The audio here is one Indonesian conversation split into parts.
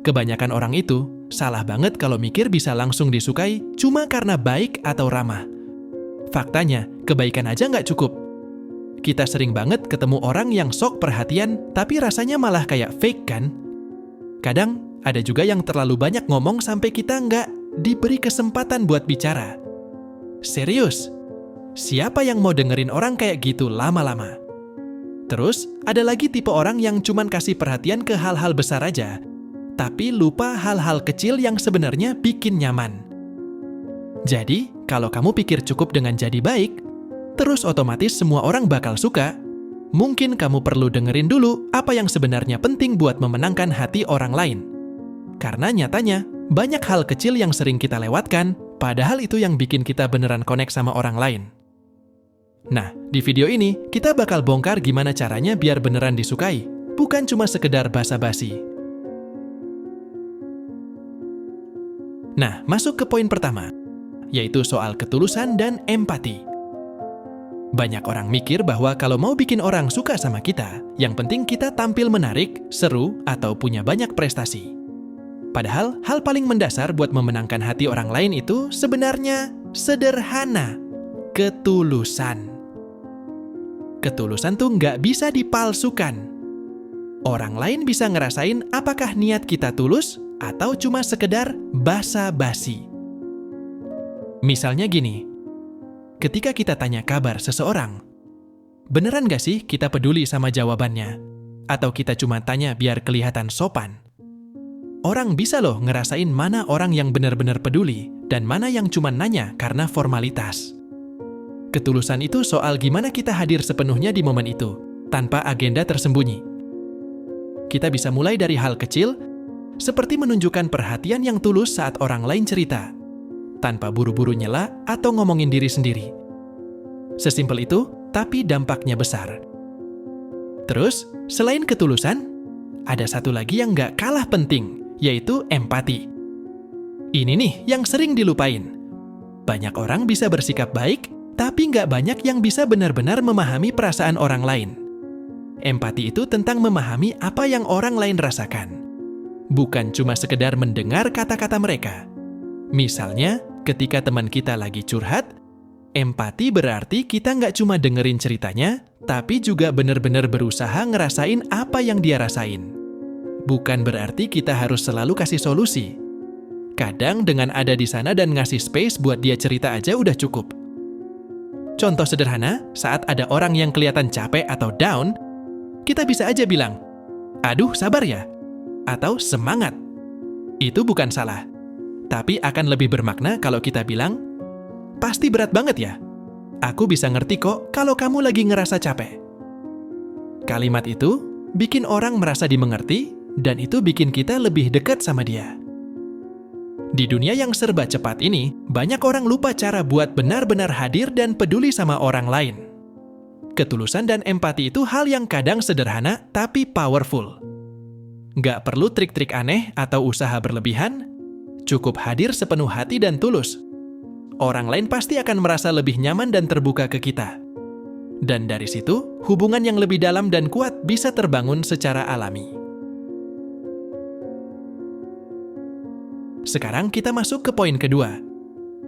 Kebanyakan orang itu salah banget kalau mikir bisa langsung disukai cuma karena baik atau ramah. Faktanya, kebaikan aja nggak cukup. Kita sering banget ketemu orang yang sok perhatian, tapi rasanya malah kayak fake kan? Kadang, ada juga yang terlalu banyak ngomong sampai kita nggak diberi kesempatan buat bicara. Serius, siapa yang mau dengerin orang kayak gitu lama-lama? Terus, ada lagi tipe orang yang cuman kasih perhatian ke hal-hal besar aja, tapi lupa hal-hal kecil yang sebenarnya bikin nyaman. Jadi, kalau kamu pikir cukup dengan jadi baik, terus otomatis semua orang bakal suka, mungkin kamu perlu dengerin dulu apa yang sebenarnya penting buat memenangkan hati orang lain. Karena nyatanya, banyak hal kecil yang sering kita lewatkan, padahal itu yang bikin kita beneran connect sama orang lain. Nah, di video ini, kita bakal bongkar gimana caranya biar beneran disukai, bukan cuma sekedar basa-basi. Nah, masuk ke poin pertama, yaitu soal ketulusan dan empati. Banyak orang mikir bahwa kalau mau bikin orang suka sama kita, yang penting kita tampil menarik, seru, atau punya banyak prestasi. Padahal, hal paling mendasar buat memenangkan hati orang lain itu sebenarnya sederhana. Ketulusan. Ketulusan tuh nggak bisa dipalsukan. Orang lain bisa ngerasain apakah niat kita tulus atau cuma sekedar basa-basi. Misalnya gini, ketika kita tanya kabar seseorang, beneran nggak sih kita peduli sama jawabannya? Atau kita cuma tanya biar kelihatan sopan? Orang bisa loh ngerasain mana orang yang benar-benar peduli dan mana yang cuma nanya karena formalitas. Ketulusan itu soal gimana kita hadir sepenuhnya di momen itu, tanpa agenda tersembunyi. Kita bisa mulai dari hal kecil, seperti menunjukkan perhatian yang tulus saat orang lain cerita, tanpa buru-buru nyela atau ngomongin diri sendiri. Sesimpel itu, tapi dampaknya besar. Terus, selain ketulusan, ada satu lagi yang nggak kalah penting, yaitu empati. Ini nih yang sering dilupain. Banyak orang bisa bersikap baik, tapi nggak banyak yang bisa benar-benar memahami perasaan orang lain. Empati itu tentang memahami apa yang orang lain rasakan. Bukan cuma sekedar mendengar kata-kata mereka. Misalnya, ketika teman kita lagi curhat, empati berarti kita nggak cuma dengerin ceritanya, tapi juga benar-benar berusaha ngerasain apa yang dia rasain. Bukan berarti kita harus selalu kasih solusi. Kadang dengan ada di sana dan ngasih space buat dia cerita aja udah cukup. Contoh sederhana, saat ada orang yang kelihatan capek atau down, kita bisa aja bilang, "Aduh, sabar ya," atau "semangat." Itu bukan salah, tapi akan lebih bermakna kalau kita bilang, "Pasti berat banget ya? Aku bisa ngerti kok kalau kamu lagi ngerasa capek." Kalimat itu bikin orang merasa dimengerti, dan itu bikin kita lebih dekat sama dia. Di dunia yang serba cepat ini, banyak orang lupa cara buat benar-benar hadir dan peduli sama orang lain. Ketulusan dan empati itu hal yang kadang sederhana tapi powerful. Nggak perlu trik-trik aneh atau usaha berlebihan, cukup hadir sepenuh hati dan tulus. Orang lain pasti akan merasa lebih nyaman dan terbuka ke kita. Dan dari situ, hubungan yang lebih dalam dan kuat bisa terbangun secara alami. Sekarang kita masuk ke poin kedua,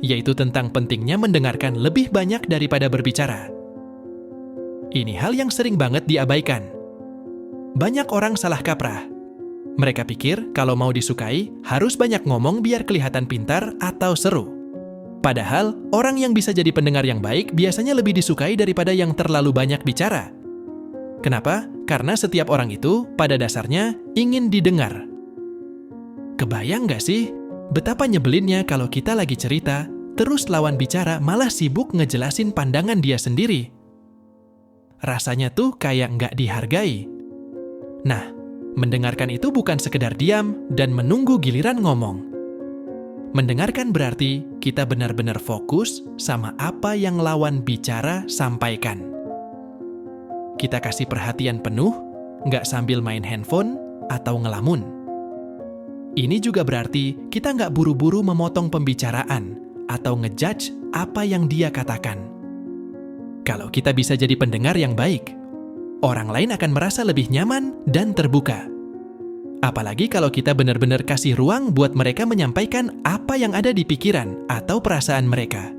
yaitu tentang pentingnya mendengarkan lebih banyak daripada berbicara. Ini hal yang sering banget diabaikan. Banyak orang salah kaprah. Mereka pikir kalau mau disukai, harus banyak ngomong biar kelihatan pintar atau seru. Padahal, orang yang bisa jadi pendengar yang baik biasanya lebih disukai daripada yang terlalu banyak bicara. Kenapa? Karena setiap orang itu, pada dasarnya, ingin didengar. Kebayang nggak sih? Betapa nyebelinnya kalau kita lagi cerita, terus lawan bicara malah sibuk ngejelasin pandangan dia sendiri. Rasanya tuh kayak nggak dihargai. Nah, mendengarkan itu bukan sekedar diam dan menunggu giliran ngomong. Mendengarkan berarti kita benar-benar fokus sama apa yang lawan bicara sampaikan. Kita kasih perhatian penuh, nggak sambil main handphone atau ngelamun. Ini juga berarti kita nggak buru-buru memotong pembicaraan atau ngejudge apa yang dia katakan. Kalau kita bisa jadi pendengar yang baik, orang lain akan merasa lebih nyaman dan terbuka. Apalagi kalau kita benar-benar kasih ruang buat mereka menyampaikan apa yang ada di pikiran atau perasaan mereka.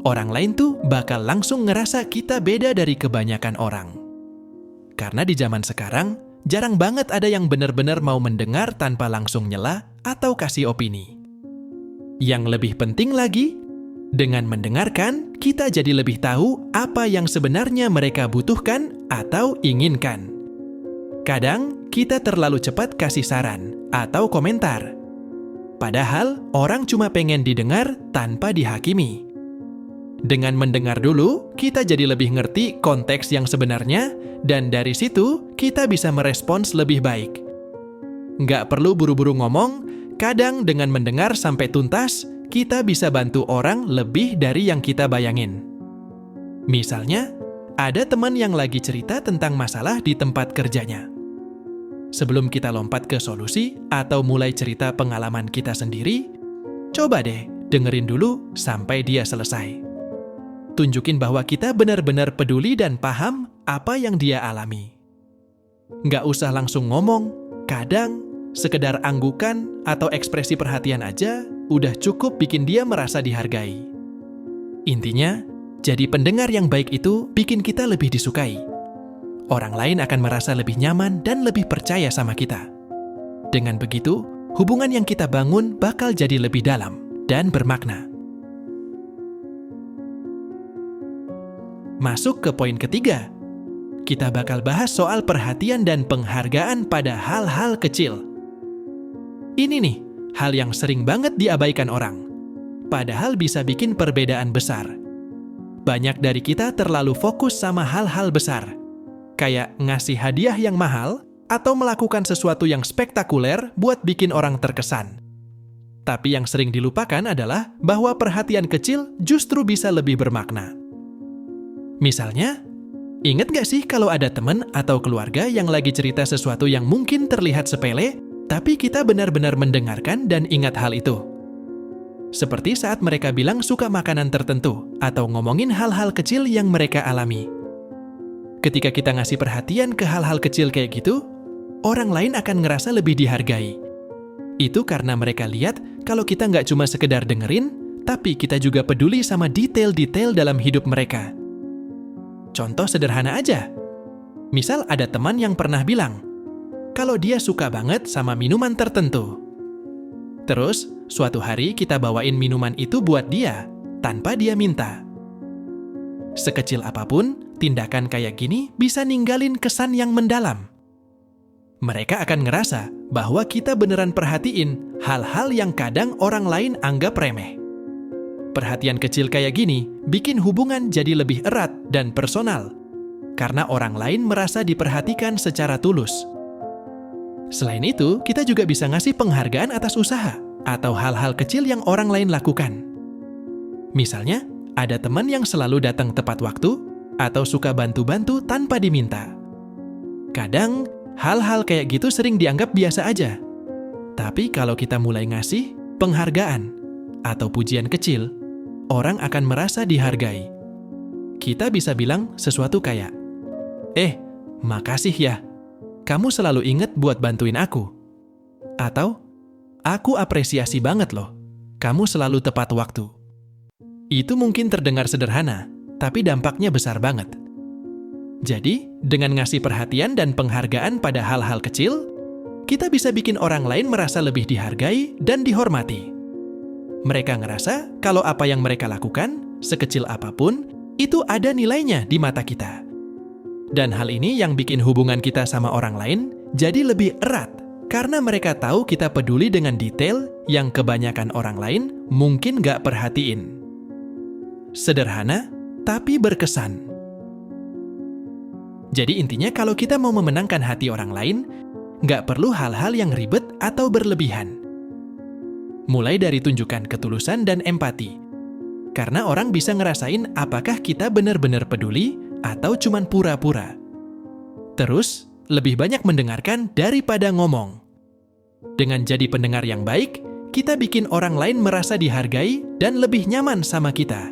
Orang lain tuh bakal langsung ngerasa kita beda dari kebanyakan orang. Karena di zaman sekarang, jarang banget ada yang benar-benar mau mendengar tanpa langsung nyela atau kasih opini. Yang lebih penting lagi, dengan mendengarkan, kita jadi lebih tahu apa yang sebenarnya mereka butuhkan atau inginkan. Kadang, kita terlalu cepat kasih saran atau komentar. Padahal, orang cuma pengen didengar tanpa dihakimi. Dengan mendengar dulu, kita jadi lebih ngerti konteks yang sebenarnya, dan dari situ, kita bisa merespons lebih baik. Nggak perlu buru-buru ngomong, kadang dengan mendengar sampai tuntas, kita bisa bantu orang lebih dari yang kita bayangin. Misalnya, ada teman yang lagi cerita tentang masalah di tempat kerjanya. Sebelum kita lompat ke solusi atau mulai cerita pengalaman kita sendiri, coba deh dengerin dulu sampai dia selesai. Tunjukin bahwa kita benar-benar peduli dan paham apa yang dia alami. Nggak usah langsung ngomong, kadang sekedar anggukan atau ekspresi perhatian aja udah cukup bikin dia merasa dihargai. Intinya, jadi pendengar yang baik itu bikin kita lebih disukai. Orang lain akan merasa lebih nyaman dan lebih percaya sama kita. Dengan begitu, hubungan yang kita bangun bakal jadi lebih dalam dan bermakna. Masuk ke poin ketiga. Kita bakal bahas soal perhatian dan penghargaan pada hal-hal kecil. Ini nih, hal yang sering banget diabaikan orang. Padahal bisa bikin perbedaan besar. Banyak dari kita terlalu fokus sama hal-hal besar. Kayak ngasih hadiah yang mahal atau melakukan sesuatu yang spektakuler buat bikin orang terkesan. Tapi yang sering dilupakan adalah bahwa perhatian kecil justru bisa lebih bermakna. Misalnya, ingat gak sih kalau ada teman atau keluarga yang lagi cerita sesuatu yang mungkin terlihat sepele, tapi kita benar-benar mendengarkan dan ingat hal itu? Seperti saat mereka bilang suka makanan tertentu atau ngomongin hal-hal kecil yang mereka alami. Ketika kita ngasih perhatian ke hal-hal kecil kayak gitu, orang lain akan ngerasa lebih dihargai. Itu karena mereka lihat kalau kita nggak cuma sekedar dengerin, tapi kita juga peduli sama detail-detail dalam hidup mereka. Contoh sederhana aja. Misal ada teman yang pernah bilang, kalau dia suka banget sama minuman tertentu. Terus, suatu hari kita bawain minuman itu buat dia, tanpa dia minta. Sekecil apapun, tindakan kayak gini bisa ninggalin kesan yang mendalam. Mereka akan ngerasa bahwa kita beneran perhatiin hal-hal yang kadang orang lain anggap remeh. Perhatian kecil kayak gini bikin hubungan jadi lebih erat dan personal, karena orang lain merasa diperhatikan secara tulus. Selain itu, kita juga bisa ngasih penghargaan atas usaha atau hal-hal kecil yang orang lain lakukan. Misalnya, ada teman yang selalu datang tepat waktu atau suka bantu-bantu tanpa diminta. Kadang, hal-hal kayak gitu sering dianggap biasa aja. Tapi kalau kita mulai ngasih penghargaan atau pujian kecil, orang akan merasa dihargai. Kita bisa bilang sesuatu kayak, makasih ya, kamu selalu inget buat bantuin aku. Atau, aku apresiasi banget loh, kamu selalu tepat waktu. Itu mungkin terdengar sederhana, tapi dampaknya besar banget. Jadi, dengan ngasih perhatian dan penghargaan pada hal-hal kecil, kita bisa bikin orang lain merasa lebih dihargai dan dihormati. Mereka ngerasa kalau apa yang mereka lakukan, sekecil apapun, itu ada nilainya di mata kita. Dan hal ini yang bikin hubungan kita sama orang lain jadi lebih erat, karena mereka tahu kita peduli dengan detail yang kebanyakan orang lain mungkin nggak perhatiin. Sederhana, tapi berkesan. Jadi intinya kalau kita mau memenangkan hati orang lain, nggak perlu hal-hal yang ribet atau berlebihan. Mulai dari tunjukkan ketulusan dan empati. Karena orang bisa ngerasain apakah kita benar-benar peduli atau cuman pura-pura. Terus, lebih banyak mendengarkan daripada ngomong. Dengan jadi pendengar yang baik, kita bikin orang lain merasa dihargai dan lebih nyaman sama kita.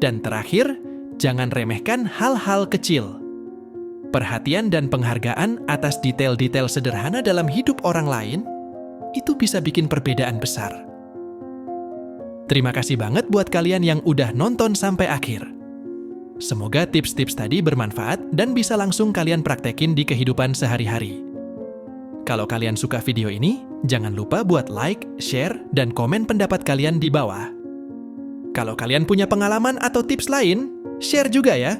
Dan terakhir, jangan remehkan hal-hal kecil. perhatian dan penghargaan atas detail-detail sederhana dalam hidup orang lain, itu bisa bikin perbedaan besar. Terima kasih banget buat kalian yang udah nonton sampai akhir. Semoga tips-tips tadi bermanfaat dan bisa langsung kalian praktekin di kehidupan sehari-hari. Kalau kalian suka video ini, jangan lupa buat like, share, dan komen pendapat kalian di bawah. Kalau kalian punya pengalaman atau tips lain, share juga ya,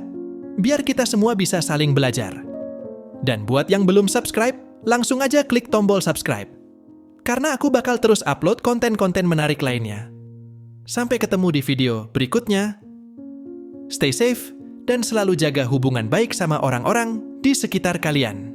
biar kita semua bisa saling belajar. Dan buat yang belum subscribe, langsung aja klik tombol subscribe. Karena aku bakal terus upload konten-konten menarik lainnya. Sampai ketemu di video berikutnya. Stay safe dan selalu jaga hubungan baik sama orang-orang di sekitar kalian.